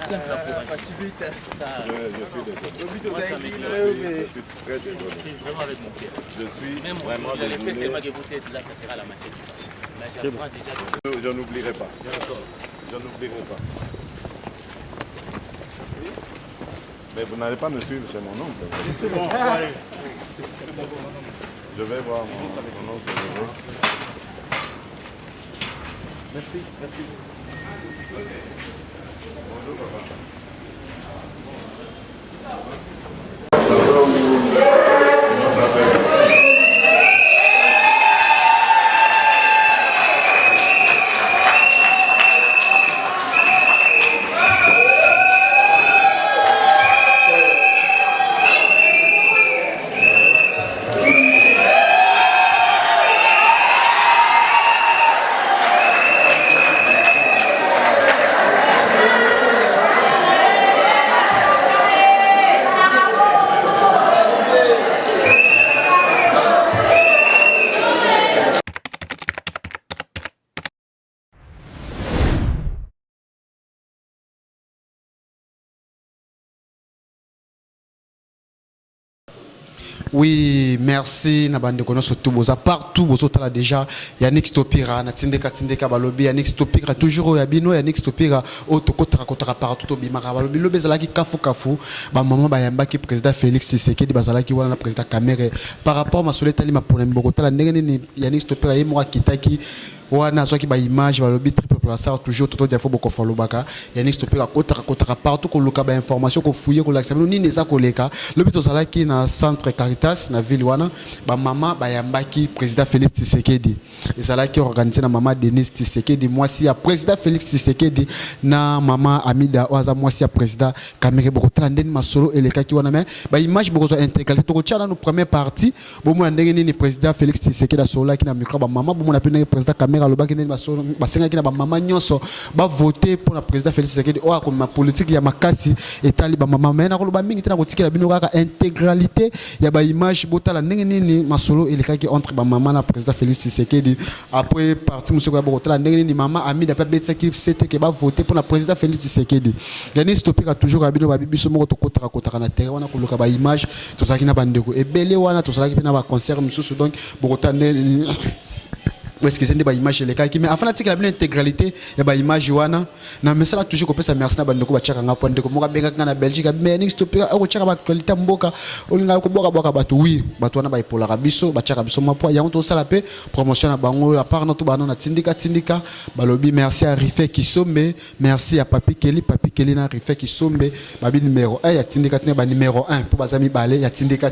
simple pour ça. Je suis désolé. Moi, ça m'étonne. Je suis très désolé. Je suis vraiment avec mon cœur. Je suis Même vraiment si le fait désolé. seulement que vous êtes là, ça sera la machine. Là, j'apprends déjà. Je n'oublierai pas. D'accord. Je n'oublierai pas. Mais vous n'allez pas me suivre chez mon oncle. Je vais voir mon oncle. Merci, merci. Bonjour, papa. Oui, merci Nabande Kono surtout boza partout bozo tala déjà Yannick Stopira na tindeka balobi Yannick Stopira toujours yabino Yannick Stopira otokota kotaka partout bimaka balobi lo bezalaki kafu ba maman ba yamba ki président Félix Tshisekedi bazalaki wana na président Kamere par rapport ma soletali ma pona mboko tala ndenge ni Yannick Stopira yemo kitaki wana soki ba image balobi triple placer toujours toto dia fo boko folobaka Yannick Stopira kotaka partout ko luka ba information ko fouiller ko laksa nini neza ko leka lobi tozalaki na centre Caritas na ville wana ba mama ba yambaki président Félix Tshisekedi ezalaki organisé na mama Denise Tshisekedi mwasi ya président Félix Tshisekedi na mama Amida oza mwasi ya président Kamere boko tala ndeni masolo elekaki wana mais ba image boko zo intégralité to ko tchala no première partie bomo ndenge nini président Félix Tshisekedi asola ki na micro ba mama bomo na pena président Kamere alobaki ndeni masolo basenga ki na ba mama nyonso ba voter pour na président Félix Tshisekedi o ko ma politique ya makasi etali ba mama mais na ko loba mingi tena ko tikela bino kaka intégralité ya ba image botala ndenge nini masolo elekaki entre ba mama na président Félix Tshisekedi après parti monsieur ko botala ndenge nini mama Amida pa betsa ki c'était que ba voter pour na président Félix Tshisekedi Yannick Stopira toujours abino ba bibiso moko to kotaka na terrain wana ko luka ba image to saki na bandeko ebele wana to saki na ba concert mususu donc botala est-ce que c'est des images les cas qui mais afin d'attirer la intégralité il y a image wana na mais ça toujours qu'on merci na bandeko ba chaka ngapo ndeko moka benga na Belgique mais Yannick Stopira o chaka ba qualité mboka olinga ko boka bato oui bato wana ba ipola biso ba chaka biso mapo ya on sala pe promotion na bango à part notre bana na tindika balobi merci à Rifé qui sombe merci à Papi Kelly na Rifé qui sombe babi numéro 1 ya tindika ba numéro 1 pour bazami balé ya tindika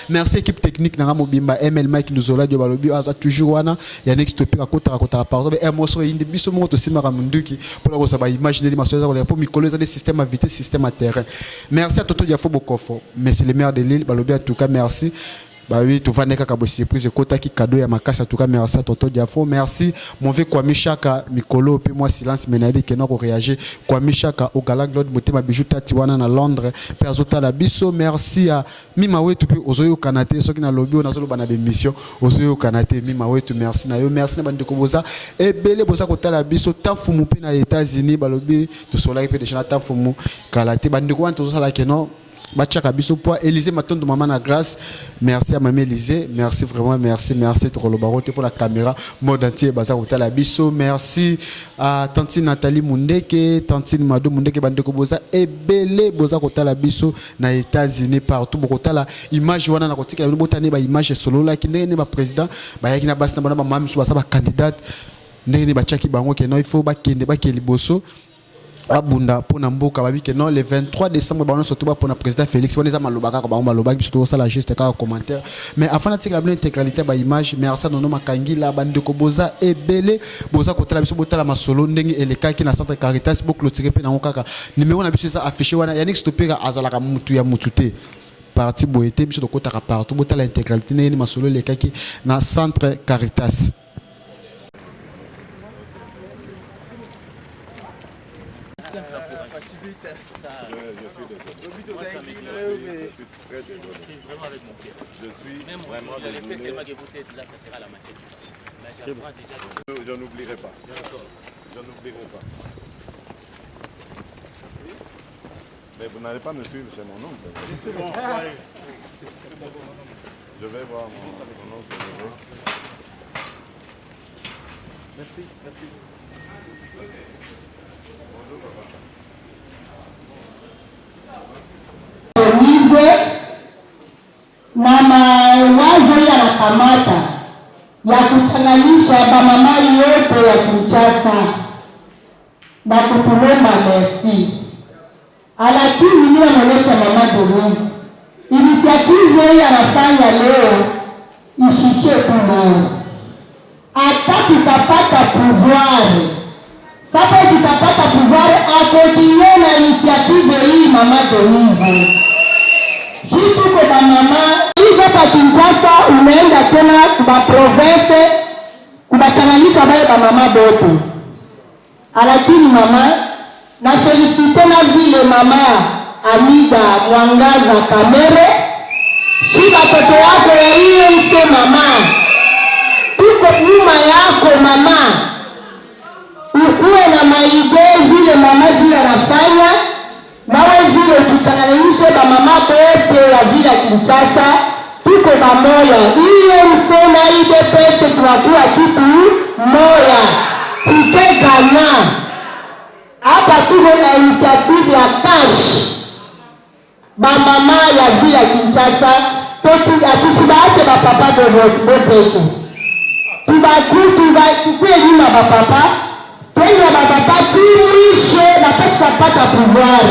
merci équipe technique na mobimba ML Mike Nuzola de balobi aza toujours wana Yannick Stopira kotaka pardon mais emoso indi biso mo to simara munduki pour la ba imaginer les masoza pour mikolo des systèmes à vitesse système à terrain merci à Toto Diafo Bokofo mais c'est le maire de Lille balobi en tout cas merci bah oui tout va neka kabo surprise kota ki cadeau ya makasi en tout cas merci à Toto Diafo merci mon vieux Kwame Chaka mikolo puis moi silence menabi que non réagir Kwame Chaka au galang Claude Motema bijou tatiwana na Londres perzota la biso merci à Mima Wetu puis ozoyo Kanate ceux qui na lobby on a zolo bana émission ozoyo Kanate Mima Wetu merci na yo merci na bande ko boza et belé boza kota la biso tafumu pe na États-Unis balobi to sola pe déjà tafumu kalate bande ko wan to sala que non Bachaka biso po Élysée Matondo maman na grâce merci à maman Élysée merci vraiment merci Trolo Barote pour la caméra monde entier baza kotala biso merci à tante Nathalie Mundeke tante Mado Mundeke bande ko boza ebele boza kotala biso na États-Unis partout bokotala image wana na kotika botane ba image solo la ki ndenge ba président ba yaki na basi na bana ba mami so ba candidate ndenge ba chaki bango ke no il faut ba kende ba ke liboso abunda pona mboka babi que non le 23 décembre ba on surtout ba pona président Félix on les a malobaka ba on malobaki surtout ça la juste ka commentaire mais afin d'attirer la intégralité ba image merci nono makangi la bande ko boza ebele boza kotala biso botala masolo ndenge eleka ki na centre Caritas bo clôturer pe na ngokaka numéro na biso ça affiché wana Yannick Stopira azalaka mutu ya mutute parti boete biso to kotaka partout botala intégralité ndenge masolo eleka ki na centre Caritas. Simple pour Je suis désolé. Moi, ça m'étonne. Je suis très désolé. Je suis vraiment avec mon cœur. Je suis Même vraiment si le fait désolé. seulement que vous êtes là, ça sera la machine. Là, j'apprends déjà. Je n'oublierai pas. D'accord. Je n'oublierai pas. Mais vous n'allez pas me suivre chez mon oncle. C'est bon, allez. Je vais voir mon oncle. Merci, merci. Bonjour, papa. Na mawazo yanakamata ya kuchanganyisha bamama yote ya Kinshasa na kutulomba merci. Lakini mimi naonesha mama Denise, initiative hii anafanya leo ishishe tu leo. Hata tutapata pouvoir, sasa tutapata pouvoir akontinue na initiative hii mama Denise. Shitu kwa mama hizo pa Kinshasa unaenda tena kwa province kubachanganyika bae ba mama bote. Lakini mama na felicite na vile mama Amida Mwangaza Kamere shiba toto wako ya hiyo ise mama tuko nyuma yako mama, ukuwe na maide vile mama vile anafanya nawe vile tuchanganyishe ba mama bote ya vile Kinshasa tuko pamoja. Hiyo msema ide pete tunakuwa kitu moja tukeganya. Hapa tuko na initiative ya cash ba mama ya vile Kinshasa toti atusibaache ba papa de bote tukue nyuma ba papa tena ba papa timishe na pata pouvoir.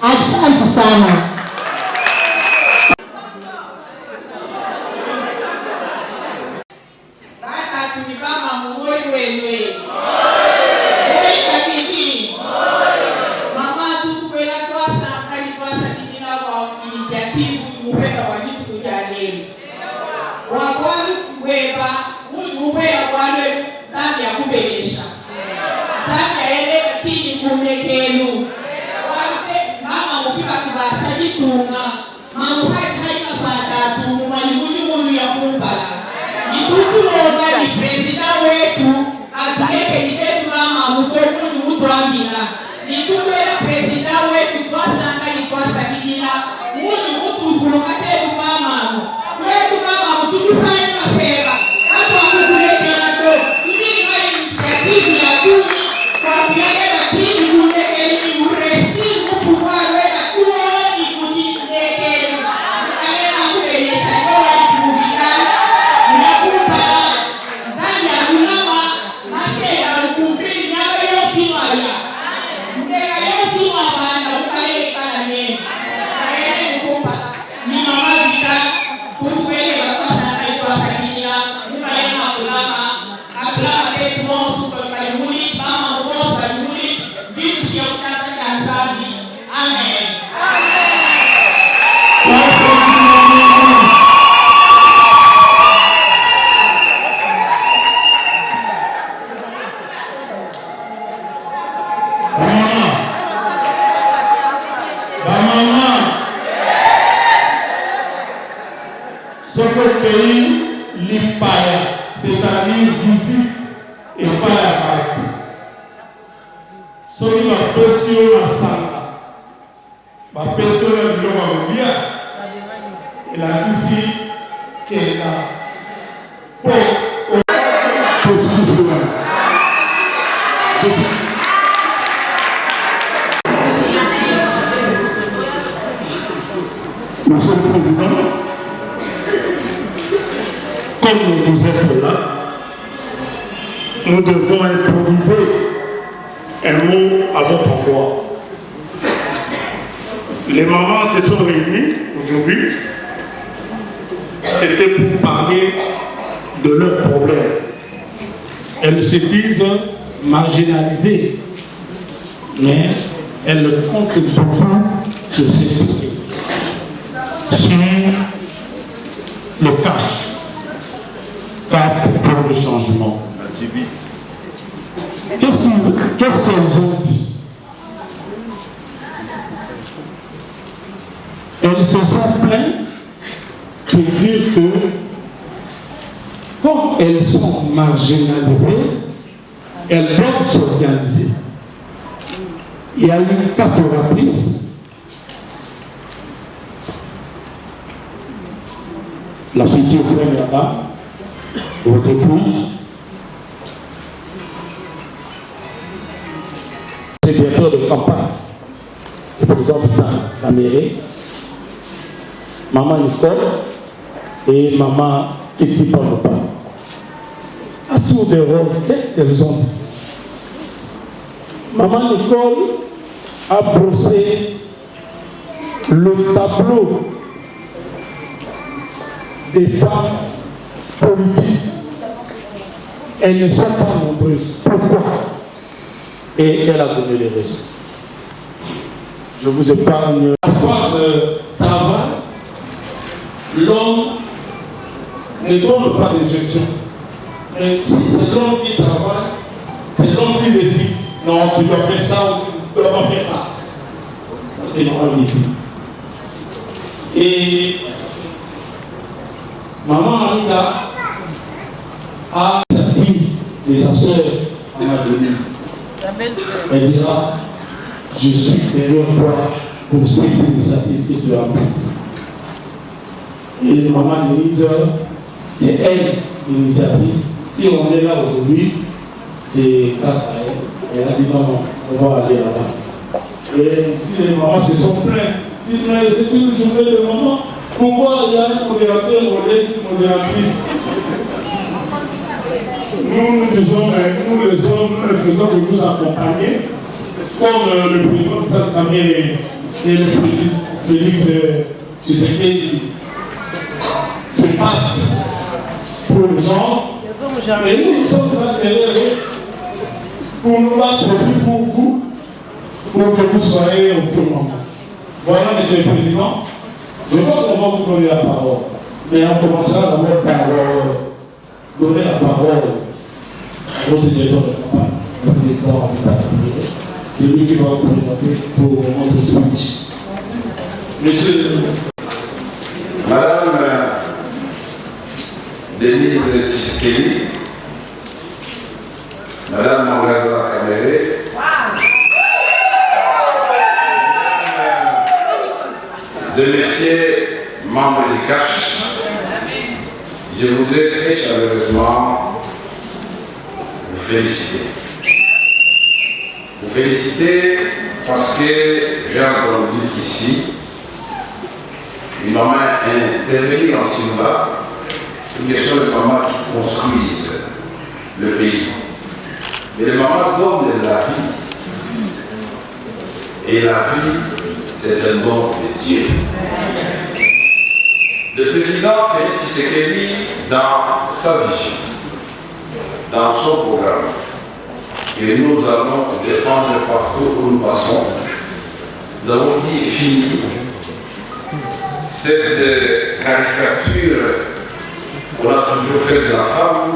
Asante sana. Bata tunibama muhoi wenwe. Mama tukukwela twasa kali twasa kidina wa initiative mupenda wajibu kujadili. Wakwalu kubeba mupenda kwale zambi ya kubelesha. Zambi ya eleka kini kumekelu. Mama ukiwa kibasa jitunga mama haina pata tu manyunyunyu ya kumbala nitukuloza ni president wetu atuleke nitetu mama mutokunyu mutwambila nitukwela president wetu twasanga ni twasakilila muni mutuvulungatetu mama wetu mama mutujupani mapera hatu akukulekela to tudini mai initiative ya kuni kwa kuyagela kini kulekeli uresi mupuvwa c'est-à-dire visite et pas la partie. Soki la pression à ça, la pression à l'Europe, et la ici qui est là pour poursuivre. Monsieur le Président, comme vous êtes là, nous devons improviser un mot à votre endroit. Les mamans se sont réunies aujourd'hui. C'était pour parler de leurs problèmes. Elles se disent marginalisées, mais elles comptent beaucoup de s'exprimer sur le cash. Pour le changement. Qu'est-ce qu'elles ont dit? Elles se sont plaintes pour dire que comme elles sont marginalisées, elles doivent s'organiser. Il y a une 4 oratrices la future première dame, votre épouse, secrétaire de campagne, qui présente dans la mairie, maman Nicole et maman Kitty Panopa. À tour de rôle, qu'est-ce qu'elles ont dit? Maman Nicole a brossé le tableau des femmes politiques. Elles ne sont pas nombreuses. Pourquoi? Et elle a donné les raisons. Je vous épargne. La fois de travail, l'homme ne donne pas d'injection. Mais si c'est l'homme qui travaille, c'est l'homme qui décide. Non, tu dois faire ça ou tu ne dois pas faire ça. C'est normal ici. Et maman Anita a sa fille et sa soeur en a donné. Elle dira, je suis derrière toi pour cette initiative que tu as prise. Et maman Denise, c'est elle l'initiative. Si on est là aujourd'hui, c'est grâce à elle. Elle a dit non, on va aller là-bas. Et si les mamans se sont plaintes, disent mais c'est une journée de maman, pourquoi il y a un modérateur, modératrice? Nous disons, nous les hommes, nous ne faisons que nous accompagner, comme le président Kamere et le président Félix Tshisekedi se battent pour les gens. Et nous sommes là derrière pour nous battre aussi pour vous, pour que vous soyez au fur et à mesure. Voilà, Monsieur le Président, je crois qu'on va vous donner la parole. Mais on commencera d'abord par donner la parole à votre directeur de campagne, le président Abdel. C'est lui qui va vous présenter pour notre speech. Monsieur. Madame Denise Tshisekedi, Madame Mangaza Kamere, de messieurs membres du CACH, je voudrais très chaleureusement vous féliciter. Vous féliciter parce que j'ai entendu ici une maman intervenir en ce moment, une question de mamans qui construisent le pays. Mais les mamans donnent de la vie. Et la vie, c'est un don de Dieu. Le président Félix Tshisekedi, dans sa vision, dans son programme, que nous allons défendre partout où nous passons, nous avons dit fini cette caricature qu'on a toujours fait de la femme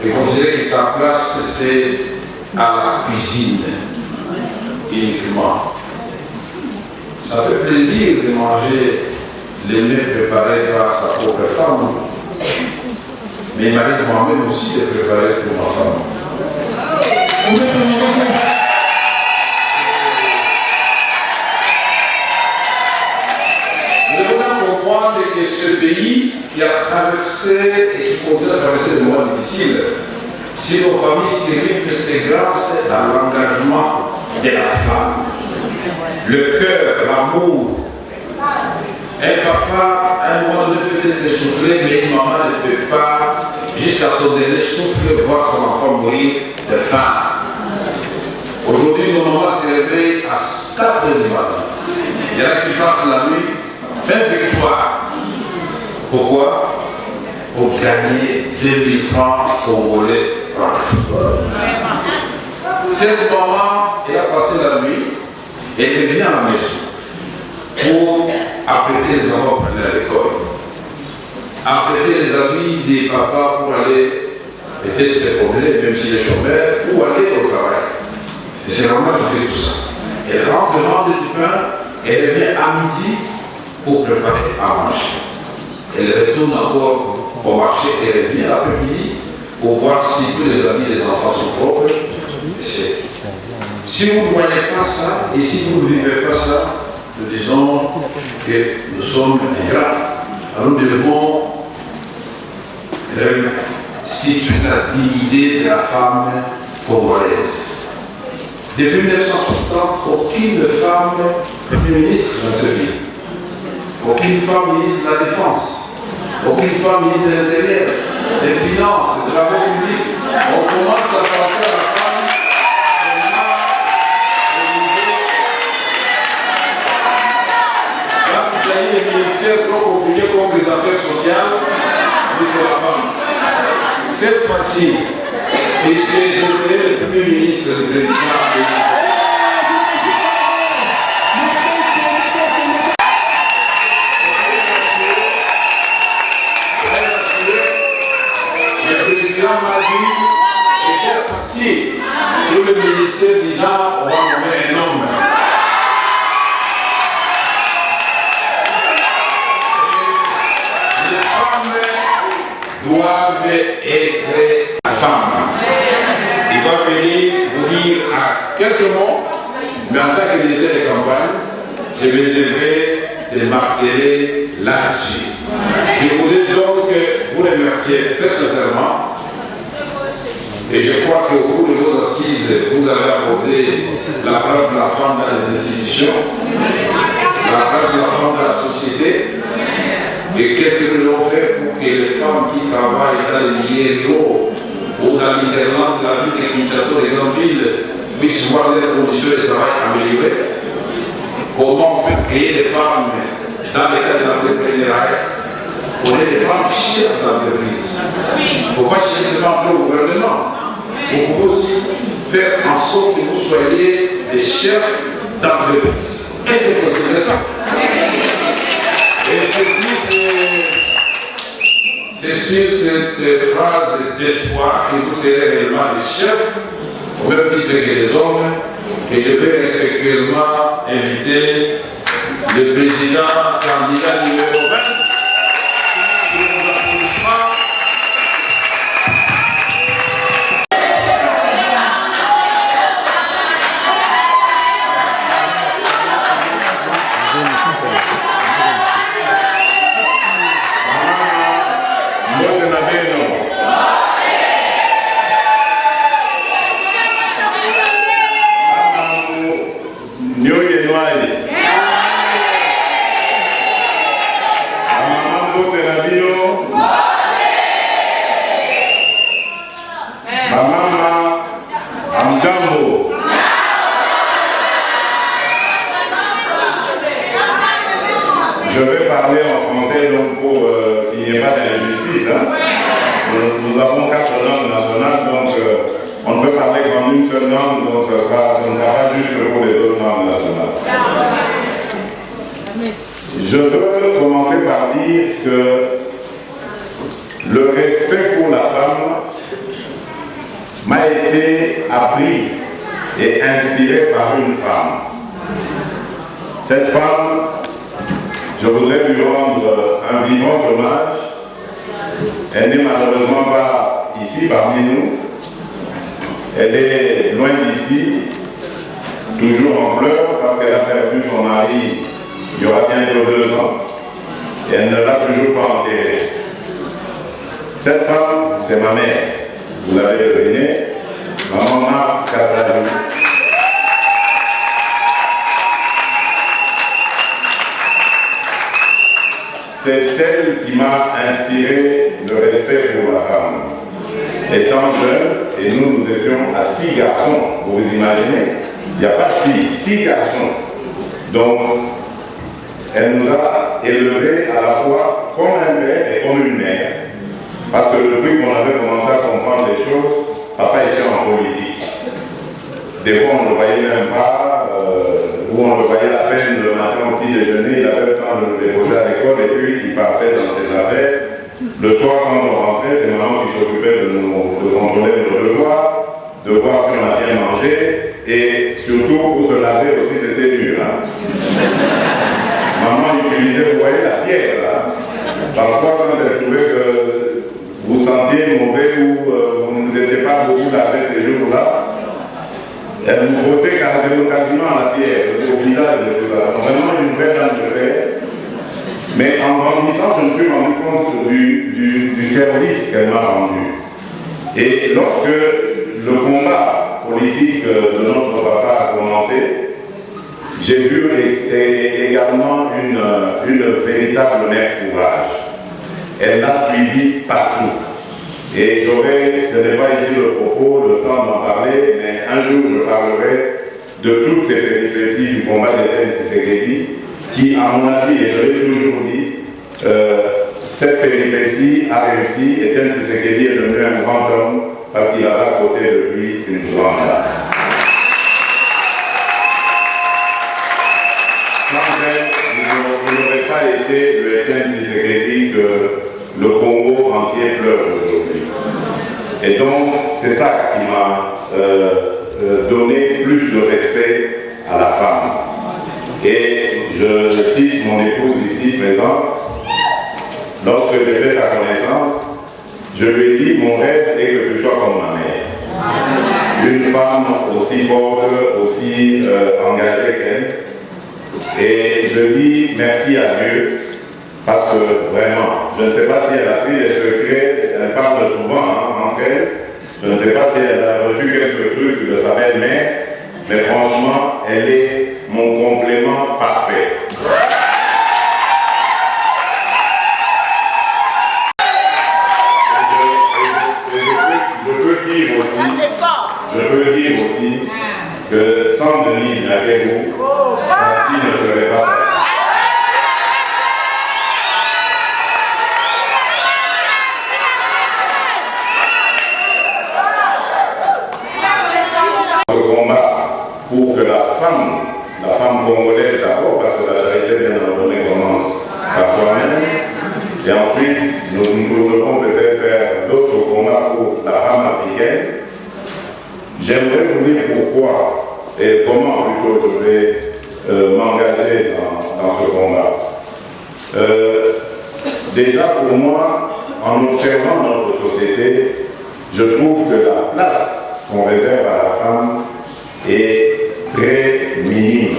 et considérer que sa place c'est à la cuisine uniquement. Ça fait plaisir de manger les mets préparés par sa propre femme, mais il m'arrive moi-même aussi de préparer pour ma femme. Nous devons comprendre que ce pays qui a traversé et qui continue à traverser des moments difficiles, si nos familles s'y rythment, c'est grâce à l'engagement de la femme. Le cœur, l'amour. Un papa, à un moment donné, peut-être essoufflé, mais une maman ne peut pas, jusqu'à son dernier souffle, voir son enfant mourir de faim. Aujourd'hui, nos mamans se réveillent à 4 h du matin. Il y en a qui passent la nuit, même victoire. Pourquoi? Pour gagner 2000 francs congolais. Cette maman, elle a passé la nuit, elle est venue à la maison pour apprêter les enfants pour aller à l'école, apprêter les amis des papas pour aller peut-être se promener, même si les chômeurs, ou aller au travail. Et c'est normal de faire tout ça. Elle rentre vendre du pain, elle revient à midi pour préparer à manger. Elle retourne encore au marché, elle revient l'après-midi pour voir si tous les amis des enfants sont propres. Si vous ne voyez pas ça, et si vous ne vivez pas ça, nous disons que nous sommes ingrats. nous devons restituer la dignité de la femme congolaise. Depuis 1960, aucune femme Premier ministre dans ce pays, aucune femme ministre de la Défense, aucune femme ministre de l'Intérieur, des Finances, des Travaux publics. On commence à penser à la femme quand il s'agit des ministères trop compliqués comme les affaires sociales, c'est la femme. Cette fois-ci, puisque je serai le Premier ministre du président, le président m'a dit que cette fois-ci, tout le ministère déjà va nommer un homme. Les femmes doivent être femmes. Il va venir vous dire à quelques mots, mais en tant que militaire de campagne, je me devrais de marteler là-dessus. Je voudrais donc vous remercier très sincèrement. Et je crois qu'au cours de vos assises, vous avez abordé la place de la femme dans les institutions, la place de la femme dans la société. Et qu'est-ce que nous devons faire pour que les femmes qui travaillent dans les milieux ruraux ou dans l'intérieur de la ville de Kinshasa, des grandes villes, puissent voir leurs conditions de travail améliorées? Comment on peut créer des femmes dans le cadre de l'entrepreneuriat? On est des femmes chefs d'entreprise. Il ne faut pas chercher seulement au gouvernement. Vous pouvez aussi faire en sorte que vous soyez des chefs d'entreprise. Est-ce que c'est possible, n'est-ce pas? Et c'est sur cette phrase d'espoir que vous serez réellement des chefs, au même titre que les hommes, et je vais respectueusement inviter le président candidat numéro 20. Je vais parler en français donc pour qu'il n'y ait pas d'injustice. Hein. Nous avons 4 langues nationales, donc on ne peut parler qu'en une seule langue, donc ce ne sera pas juste pour les autres langues nationales. Je veux commencer par dire que le respect pour la femme m'a été appris et inspiré par une femme. Cette femme, je voudrais lui rendre un vivant hommage. Elle n'est malheureusement pas ici parmi nous. Elle est loin d'ici, toujours en pleurs parce qu'elle a perdu son mari il y aura bientôt 2 ans. Et elle ne l'a toujours pas enterré. Cette femme, c'est ma mère. Vous l'avez deviné, maman Marthe Kassadou. C'est elle qui m'a inspiré le respect pour la femme. Étant jeune, et nous étions à 6 garçons, vous vous imaginez, il n'y a pas de filles, 6 garçons. Donc, elle nous a élevés à la fois comme un père et comme une mère. Parce que depuis qu'on avait commencé à comprendre les choses, papa était en politique. Des fois, on ne le voyait même pas, ou on le voyait à peine le matin au petit déjeuner, il avait le temps de nous déposer à l'école et puis il partait dans ses affaires. Le soir, quand on rentrait, c'est maman qui s'occupait de contrôler nos devoirs, de voir si on a bien mangé, et surtout pour se laver aussi, c'était dur. Hein. Maman utilisait, vous voyez, la pierre là. Parfois, quand elle trouvait que vous sentiez mauvais ou vous ne vous étiez pas beaucoup lavé ces jours-là, elle vous frottait quasiment à la pierre, au visage de tout ça. Vraiment une vraie dame de fer. Mais en grandissant, je me suis rendu compte du service qu'elle m'a rendu. Et lorsque le combat politique de notre papa a commencé, j'ai vu également une véritable mère courage. Elle l'a suivi partout. Et ce n'est pas ici le propos, le temps d'en parler, mais un jour je parlerai de toutes ces péripéties du combat d'Étienne Tshisekedi, qui, à mon avis, et je l'ai toujours dit, cette péripétie a réussi. Étienne Tshisekedi est devenu un grand homme parce qu'il avait à côté de lui une grande dame. Sans elle, il n'aurait pas été le Étienne Tshisekedi que le Congo entier pleure aujourd'hui. Et donc, c'est ça qui m'a donné plus de respect à la femme. Et je cite mon épouse ici présente. Lorsque j'ai fait sa connaissance, je lui ai dit, mon rêve est que tu sois comme ma mère. Une femme aussi forte, aussi engagée qu'elle. Et je dis merci à Dieu, parce que vraiment, je ne sais pas si elle a pris les secrets, elle parle souvent entre elles. Je ne sais pas si elle a reçu quelques trucs de sa belle-mère, mais franchement, elle est mon complément parfait. Je peux dire aussi que sans Denis Naguérou, la fille ne serait pas faite. Ce combat pour que la femme congolaise d'abord, parce que la charité bien ordonnée commence par soi-même, et ensuite nous devrons peut-être faire d'autres combats pour la femme africaine. J'aimerais vous dire pourquoi et comment plutôt je vais m'engager dans ce combat. Déjà pour moi, en observant notre société, je trouve que la place qu'on réserve à la femme est très minime.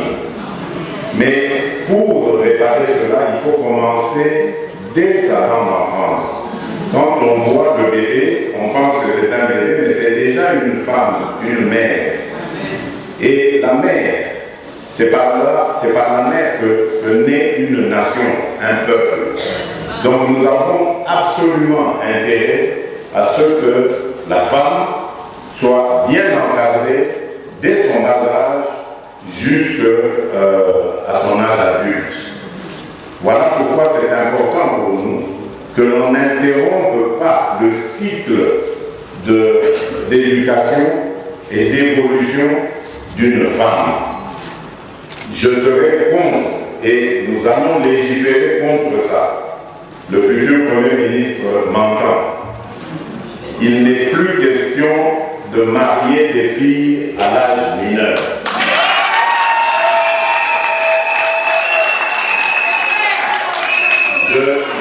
Mais pour réparer cela, il faut commencer dès sa tendre enfance. Quand on voit le bébé, on pense que c'est un bébé, mais c'est déjà une femme, une mère. Et la mère, c'est par la mère que naît une nation, un peuple. Donc nous avons absolument intérêt à ce que la femme soit bien encadrée dès son bas âge jusqu'à son âge adulte. Voilà pourquoi c'est important pour nous que l'on n'interrompe pas le cycle d'éducation et d'évolution d'une femme. Je serai contre, et nous allons légiférer contre ça. Le futur Premier ministre m'entend. Il n'est plus question de marier des filles à l'âge mineur.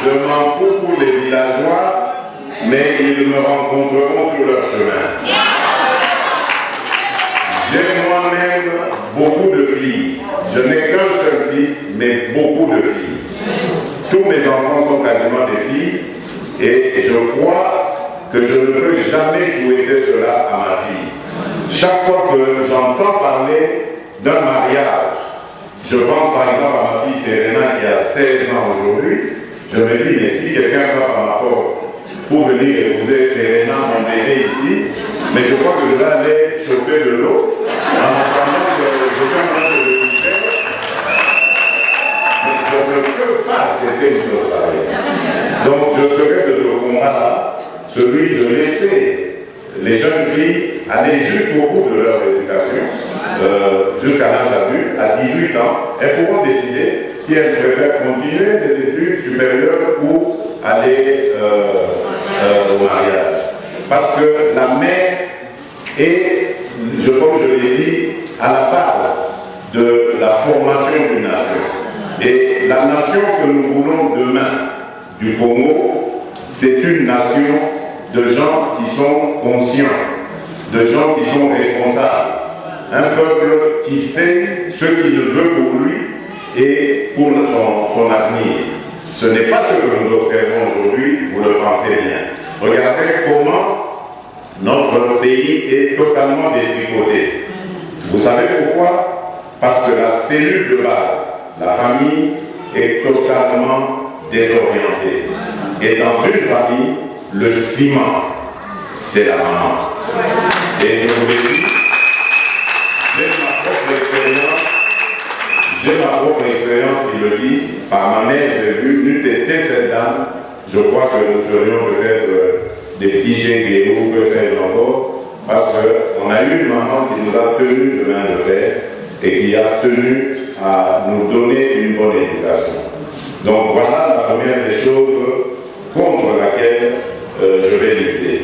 Je m'en fous pour les villageois, mais ils me rencontreront sur leur chemin. J'ai moi-même beaucoup de filles. Je n'ai qu'un seul fils, mais beaucoup de filles. Tous mes enfants sont quasiment des filles, et je crois que je ne peux jamais souhaiter cela à ma fille. Chaque fois que j'entends parler d'un mariage, je pense par exemple à ma fille Serena qui a 16 ans aujourd'hui. Je me dis, mais si quelqu'un frappe à ma porte pour venir épouser Serena, mon bébé ici, mais je crois que je vais aller chauffer de l'eau en attendant que je sois en train de le quitter. Mais je ne peux pas accepter une chose pareille. Donc je serai de ce combat-là, celui de laisser les jeunes filles aller jusqu'au bout de leur éducation, jusqu'à l'âge adulte, à 18 ans. Elles pourront décider si elles préfèrent continuer des études supérieures ou aller au mariage. Parce que la mère est, comme je l'ai dit, à la base de la formation d'une nation. Et la nation que nous voulons demain du Congo, c'est une nation de gens qui sont conscients, de gens qui sont responsables. Un peuple qui sait ce qu'il veut pour lui et pour son avenir. ce n'est pas ce que nous observons aujourd'hui, vous le pensez bien. Regardez comment notre pays est totalement détricoté. Vous savez pourquoi? Parce que la cellule de base, la famille, est totalement désorientée. Et dans une famille, le ciment, c'est la maman. Et je vous l'ai dit, j'ai ma propre expérience qui le dit. Par ma mère, j'ai vu, n'eût été cette dame, je crois que nous serions peut-être des petits chiens guérous, que sais-je encore, parce qu'on a eu une maman qui nous a tenu de main de fer et qui a tenu à nous donner une bonne éducation. Donc voilà la première des choses contre laquelle je vais lutter.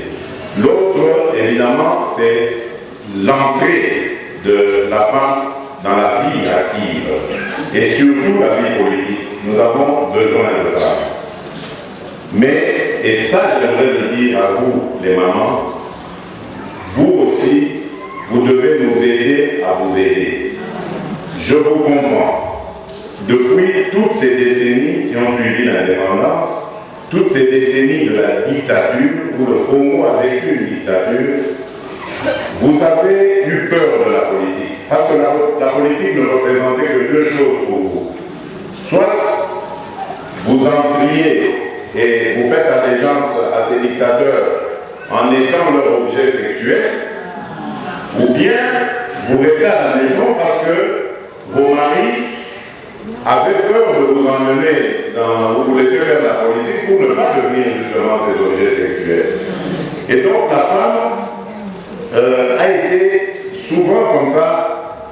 L'autre, évidemment, c'est l'entrée de la femme dans la vie active et surtout la vie politique. Nous avons besoin de femmes. Mais, et ça j'aimerais le dire à vous les mamans, vous aussi, vous devez nous aider à vous aider. Je vous comprends. Depuis toutes ces décennies qui ont suivi l'indépendance, toutes ces décennies de la dictature, où le Congo a vécu une dictature, vous avez eu peur de la politique. Parce que la politique ne représentait que deux choses pour vous. Soit vous entriez et vous faites allégeance à ces dictateurs en étant leur objet sexuel, ou bien vous restez à la maison parce que vos maris avaient peur de vous emmener ou vous laisser faire la politique pour ne pas devenir justement ces objets sexuels. Et donc la femme a été souvent comme ça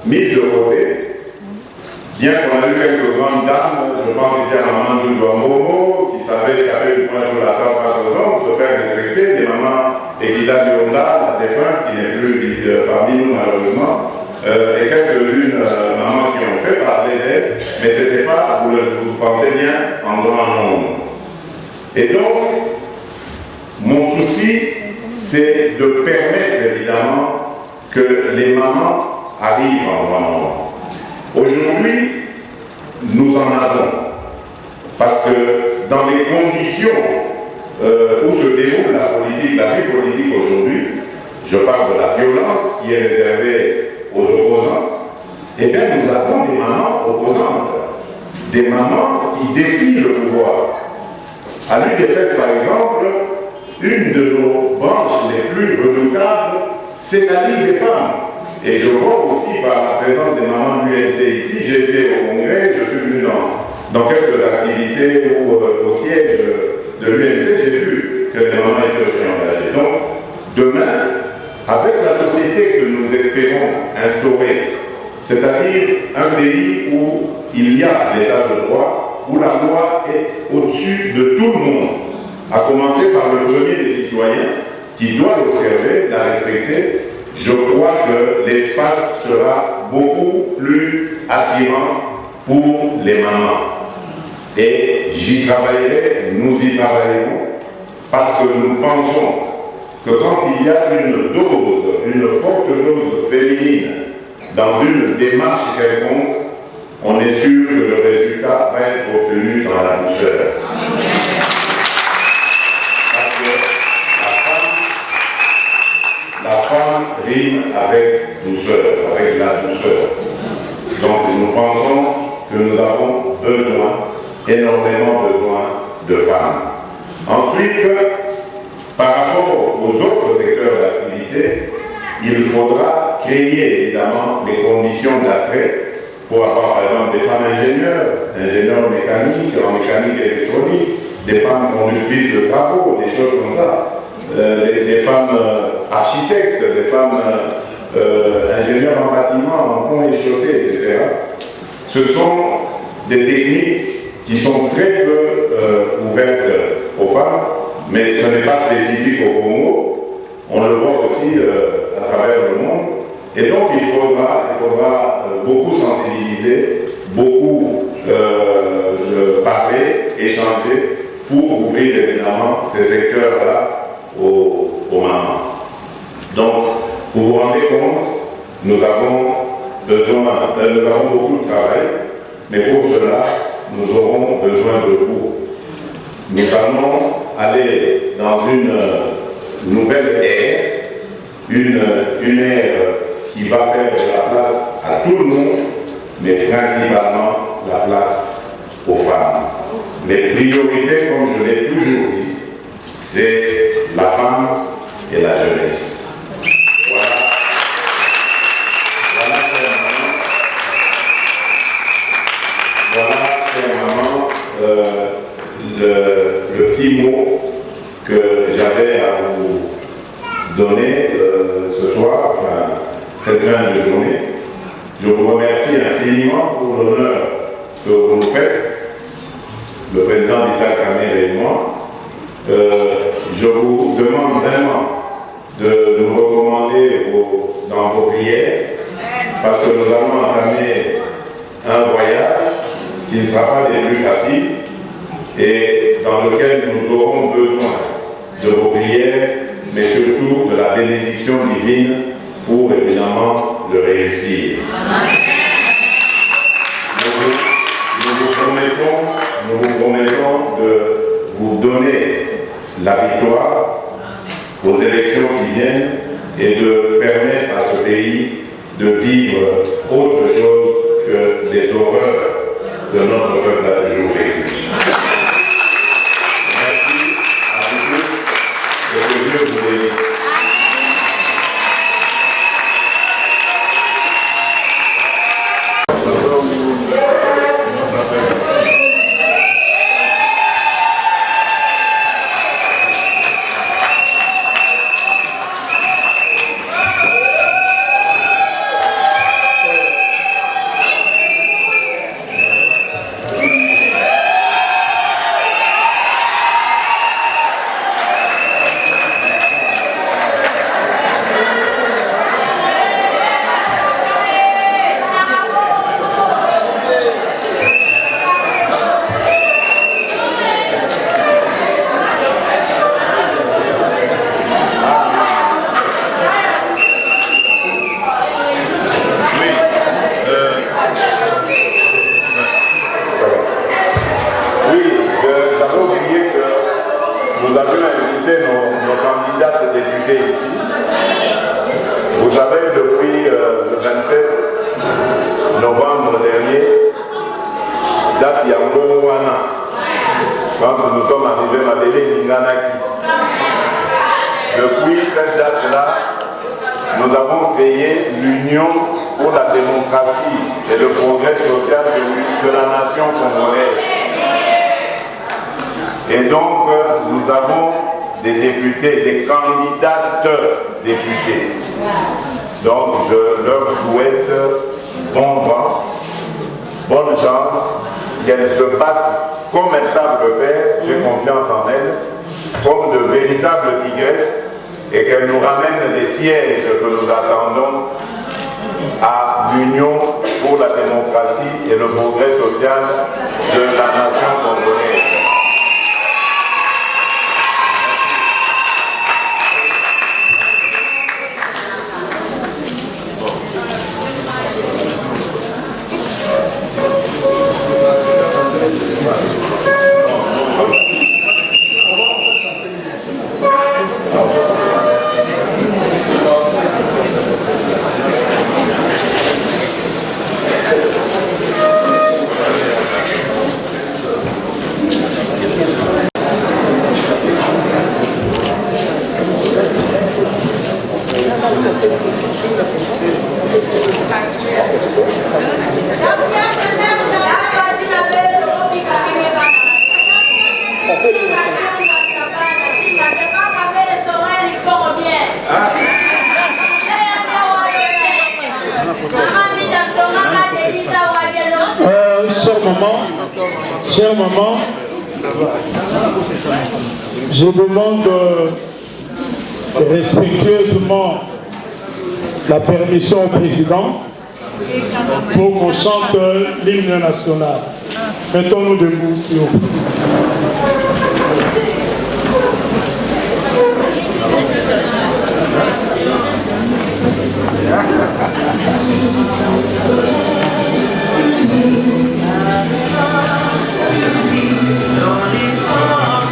mise de côté. Bien qu'on a eu quelques grandes dames, je pense ici à maman Momo, qui savait taper du poing sur la table face aux hommes, se faire respecter, des mamans Ekida Bionda, la défunte, qui n'est plus parmi nous malheureusement, et quelques-unes mamans qui ont fait parler d'elle, mais ce n'était pas, vous pensez bien, en grand nombre. Et donc, mon souci, c'est de permettre évidemment que les mamans arrivent en grand nombre. Aujourd'hui, nous en avons, parce que dans les conditions où se déroule la vie politique aujourd'hui, je parle de la violence qui est réservée aux opposants, eh bien nous avons des mamans opposantes, des mamans qui défient le pouvoir. À l'UDPS par exemple, une de nos branches les plus redoutables, c'est la Ligue des femmes. Et je vois aussi par la présence des mamans de l'UNC ici, j'ai été au congrès, je suis venu dans quelques activités ou au siège de l'UNC, j'ai vu que les mamans étaient aussi engagées. Donc, demain, avec la société que nous espérons instaurer, c'est-à-dire un pays où il y a l'état de droit, où la loi est au-dessus de tout le monde, à commencer par le premier des citoyens qui doit l'observer, la respecter, je crois que l'espace sera beaucoup plus attirant pour les mamans. Et j'y travaillerai, nous y travaillerons, parce que nous pensons que quand il y a une forte dose féminine dans une démarche quelconque, on est sûr que le résultat va être obtenu dans la douceur. Parce que la femme rime avec douceur, avec la douceur. Donc nous pensons que nous avons énormément besoin de femmes. Ensuite, par rapport aux autres secteurs d'activité, il faudra créer évidemment les conditions d'attrait pour avoir par exemple des femmes ingénieurs mécaniques, en mécanique électronique, des femmes conductrices de travaux, des choses comme ça, des femmes architectes, des femmes ingénieurs en bâtiment, en pont et chaussées, etc. Ce sont des techniques qui sont très peu ouvertes aux femmes, mais ce n'est pas spécifique au Congo. On le voit aussi à travers le monde. Et donc il faudra beaucoup sensibiliser, beaucoup parler, échanger pour ouvrir évidemment ces secteurs-là aux mamans. Donc, vous vous rendez compte, nous avons beaucoup de travail, mais pour cela, nous aurons besoin de vous. nous allons aller dans une nouvelle ère, une ère qui va faire de la place à tout le monde, mais principalement la place aux femmes. Les priorités, comme je l'ai toujours dit, c'est la femme et la jeunesse. Voilà, chère maman, le petit mot que j'avais à vous donner ce soir, enfin, cette fin de journée. Je vous remercie infiniment pour l'honneur que vous nous faites, le président Vital Kamerhe et moi. Je vous demande vraiment de nous recommander dans vos prières, parce que nous allons entamer un voyage qui ne sera pas des plus faciles et dans lequel nous aurons besoin de vos prières, mais surtout de la bénédiction divine pour évidemment le réussir. Nous vous promettons de vous donner la victoire aux élections qui viennent et de permettre à ce pays de vivre autre chose que les horreurs de notre peuple a toujours vécu. Merci à vous tous et que Dieu vous bénisse. Depuis cette date-là, nous avons créé l'Union pour la démocratie et le progrès social de la nation congolaise. Et donc, nous avons des députés, des candidates députés. Donc, je leur souhaite bon vent, bonne chance, qu'elles se battent comme elles savent le faire, j'ai confiance en elles, comme de véritables tigresses, et qu'elles nous ramènent des sièges que nous attendons à l'Union pour la démocratie et le progrès social de la nation congolaise. Chère maman, je demande respectueusement la permission au président pour qu'on chante l'hymne national. Mettons-nous debout, s'il vous plaît. Don't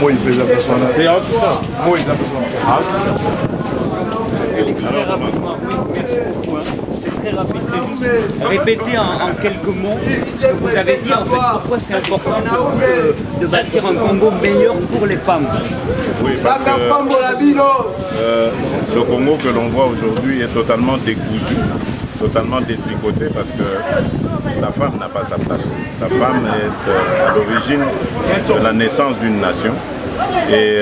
moi il pèse la personne. Moi il a Très rapide, c'est juste répéter en quelques mots ce que vous avez dit en fait, pourquoi c'est important de bâtir un Congo meilleur pour les femmes. Oui, parce que le Congo que l'on voit aujourd'hui est totalement décousu, totalement détricoté parce que la femme n'a pas sa place. La femme est à l'origine de la naissance d'une nation. Et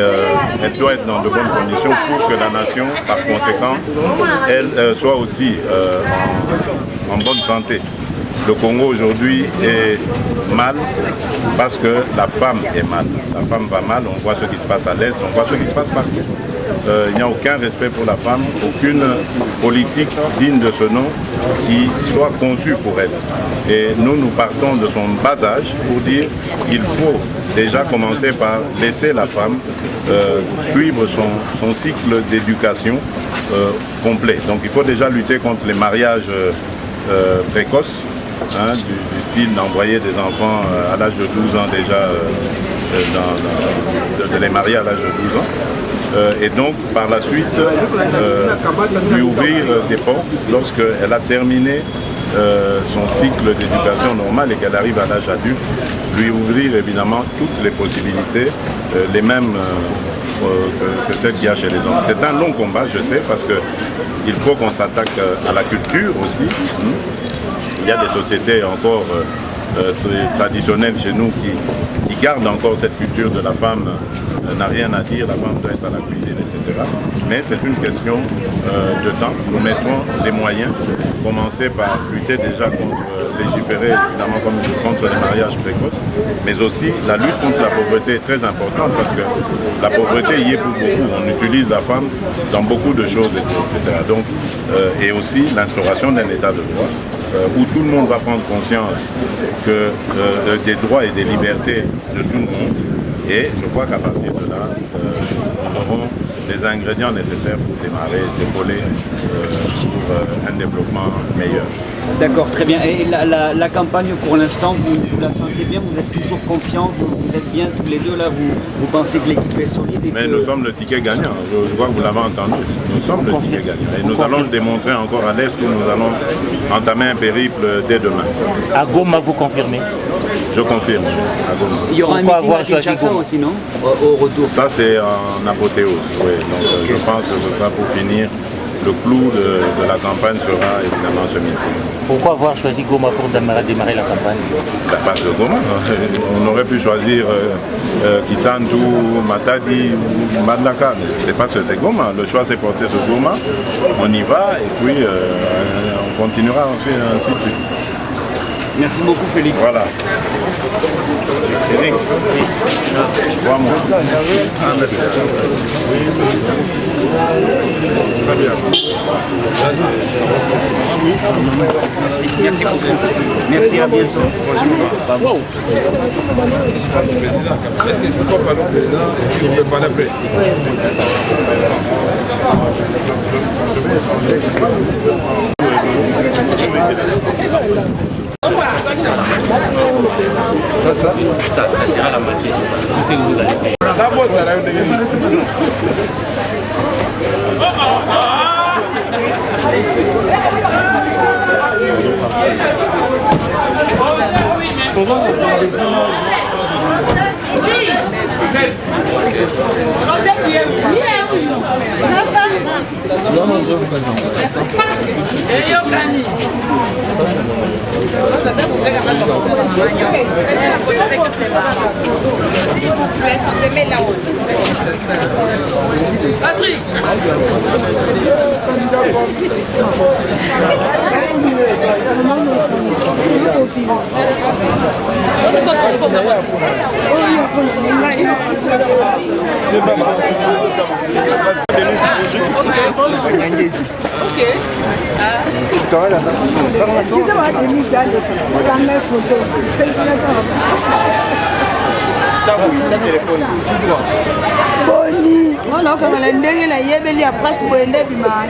elle doit être dans de bonnes conditions pour que la nation, par conséquent, elle soit aussi en bonne santé. Le Congo aujourd'hui est mal parce que la femme est mal. La femme va mal, on voit ce qui se passe à l'Est, on voit ce qui se passe partout. Il n'y a aucun respect pour la femme, aucune politique digne de ce nom qui soit conçue pour elle. Et nous partons de son bas âge pour dire qu'il faut déjà commencer par laisser la femme suivre son cycle d'éducation complet. Donc il faut déjà lutter contre les mariages précoces, hein, du style d'envoyer des enfants à l'âge de 12 ans déjà, de les marier à l'âge de 12 ans. Et donc par la suite lui ouvrir des portes lorsqu'elle a terminé son cycle d'éducation normale et qu'elle arrive à l'âge adulte, lui ouvrir évidemment toutes les possibilités, les mêmes que celles qu'il y a chez les hommes. C'est un long combat, je sais, parce qu'il faut qu'on s'attaque à la culture aussi. Il y a des sociétés encore traditionnelles chez nous qui gardent encore cette culture de la femme n'a rien à dire, la femme doit être à la cuisine, etc. Mais c'est une question de temps. Nous mettrons les moyens, commencer par lutter déjà contre légiférer, évidemment, contre les mariages précoces, mais aussi la lutte contre la pauvreté est très importante parce que la pauvreté y est pour beaucoup. On utilise la femme dans beaucoup de choses, etc. Donc, et aussi l'instauration d'un état de droit où tout le monde va prendre conscience que, des droits et des libertés de tout le monde. Et je crois qu'à partir de là, nous aurons les ingrédients nécessaires pour démarrer, d'épauler pour un développement meilleur. D'accord, très bien. Et la campagne pour l'instant, vous la sentez bien, vous êtes toujours confiants, vous êtes bien tous les deux là, vous pensez que l'équipe est solide et mais nous sommes le ticket gagnant, je crois que vous l'avez entendu, nous sommes le ticket gagnant. Et nous allons le démontrer encore à l'Est où nous allons entamer un périple dès demain. À Goma, vous confirmez? Je confirme, à Goma. Il y aura un meeting à Kinshasa aussi, non? Au retour. Ça c'est en apothéose, oui. Donc je pense que ce sera pour finir. Le clou de la campagne sera évidemment ce meeting. Pourquoi avoir choisi Goma pour démarrer la campagne? Parce que Goma, on aurait pu choisir Kisantu, Matadi ou Madlaka. C'est parce que c'est Goma. Le choix s'est porté sur Goma. On y va et puis on continuera ensuite ainsi de suite. Merci beaucoup Félix. Voilà. Eric, 3 mots. Merci. Très bien. Merci beaucoup. Merci, à bientôt. Wow. Pourquoi pas le président et puis on peut parler après. Ça sera la moitié. Vous savez que vous allez faire. D'abord, ça a une Patrick. Boni. Wana kama ndenge na yebeli après kuende bima.